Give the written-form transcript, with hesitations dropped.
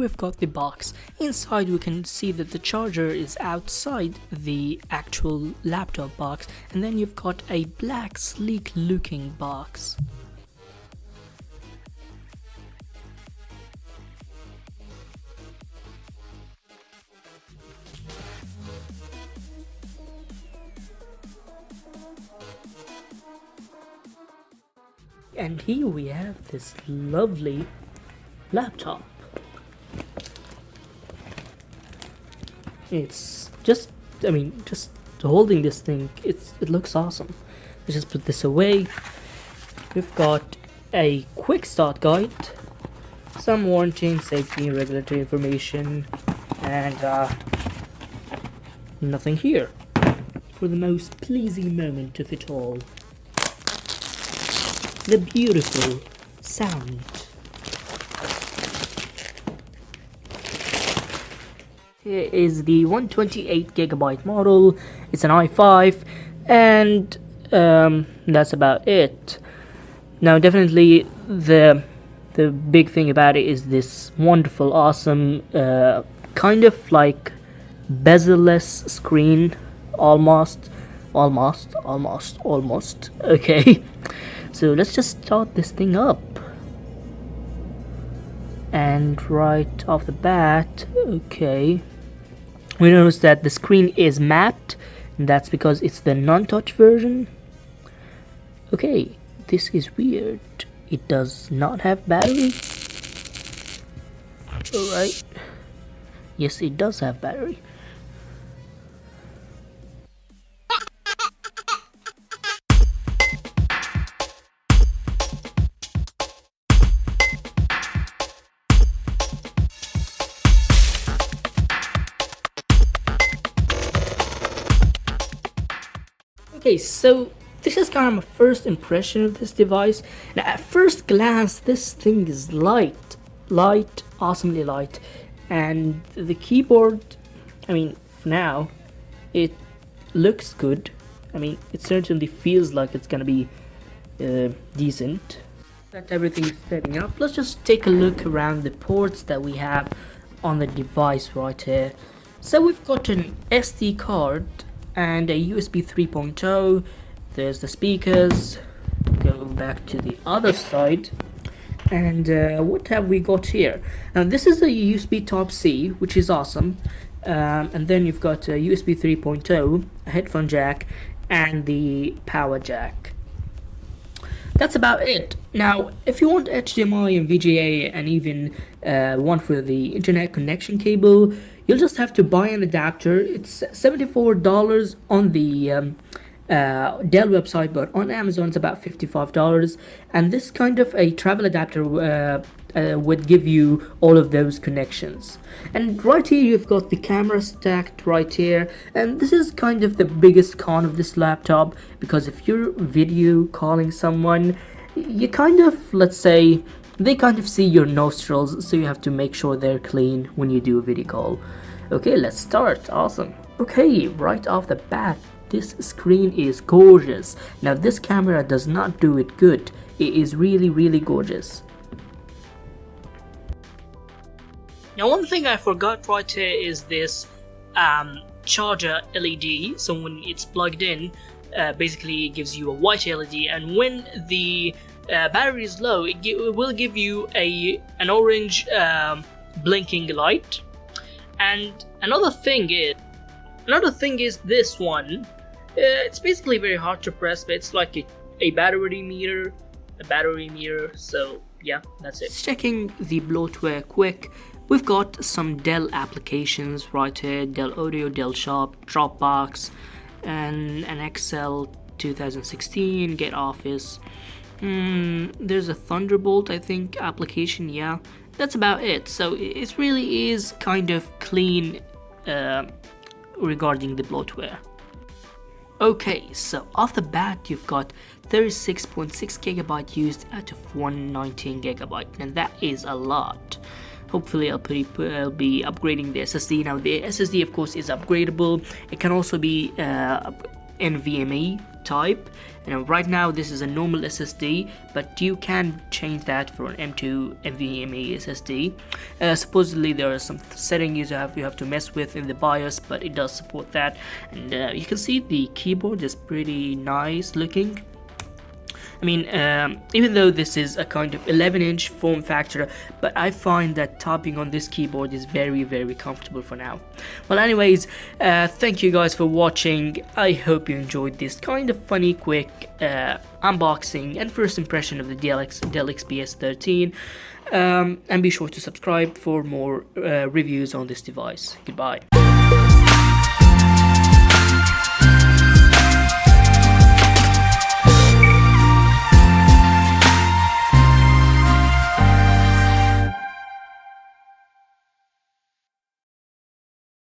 we've got the box. Inside we can see that the charger is outside the actual laptop box, and then you've got a black sleek looking box. And here we have this lovely laptop. It's just holding this thing, it looks awesome. Let's just put this away. We've got a quick start guide, some warranty and safety and regulatory information, and nothing here. For the most pleasing moment of it all, the beautiful sound. Here is the 128GB model. It's an i5, and that's about it. Now definitely the big thing about it is this wonderful, awesome, kind of like bezel-less screen, almost. Okay. So let's just start this thing up. And right off the bat, okay, we notice that the screen is matte, and that's because it's the non-touch version. Okay, this is weird. It does not have battery. Alright. Yes, it does have battery. Okay, so this is kind of my first impression of this device. Now, at first glance, this thing is light, awesomely light, and the keyboard, for now, it looks good. It certainly feels like it's gonna be decent. That everything's setting up. Let's just take a look around the ports that we have on the device right here. So we've got an SD card and a USB 3.0. There's the speakers. Go back to the other side, and what have we got here? Now this is a USB Type-C, which is awesome, and then you've got a USB 3.0, a headphone jack, and the power jack. That's about it. Now if you want HDMI and VGA and even one for the internet connection cable, you'll just have to buy an adapter. It's $74 on the Dell website, but on Amazon it's about $55, and this kind of a travel adapter would give you all of those connections. And right here you've got the camera stacked right here, and this is kind of the biggest con of this laptop, because if you're video calling someone, you kind of, let's say, they kind of see your nostrils, so you have to make sure they're clean when you do a video call. Okay, let's start. Awesome. Okay, right off the bat, this screen is gorgeous. Now this camera does not do it good. It is really gorgeous. Now one thing I forgot right here is this charger LED. So when it's plugged in, basically it gives you a white LED, and when the battery is low, it will give you an orange blinking light. And another thing is this one. It's basically very hard to press, but it's like a battery meter. So yeah, that's it. Checking the bloatware quick, we've got some Dell applications right here: Dell Audio, Dell Shop, Dropbox, and an Excel 2016, Get Office. There's a Thunderbolt, I think, application. Yeah, that's about it. So it really is kind of clean regarding the bloatware. Okay, so off the bat you've got 36.6 GB used out of 119 GB, and that is a lot. Hopefully I'll be upgrading the SSD. Now the SSD of course is upgradable. It can also be NVMe type. Right now this is a normal SSD, but you can change that for an M2 NVMe SSD. Supposedly there are some settings you have to mess with in the BIOS, but it does support that. And you can see the keyboard is pretty nice looking. I mean, even though this is a kind of 11-inch form factor, but I find that tapping on this keyboard is very, very comfortable for now. Well, anyways, thank you guys for watching. I hope you enjoyed this kind of funny, quick unboxing and first impression of the Dell XPS 13. And be sure to subscribe for more reviews on this device. Goodbye.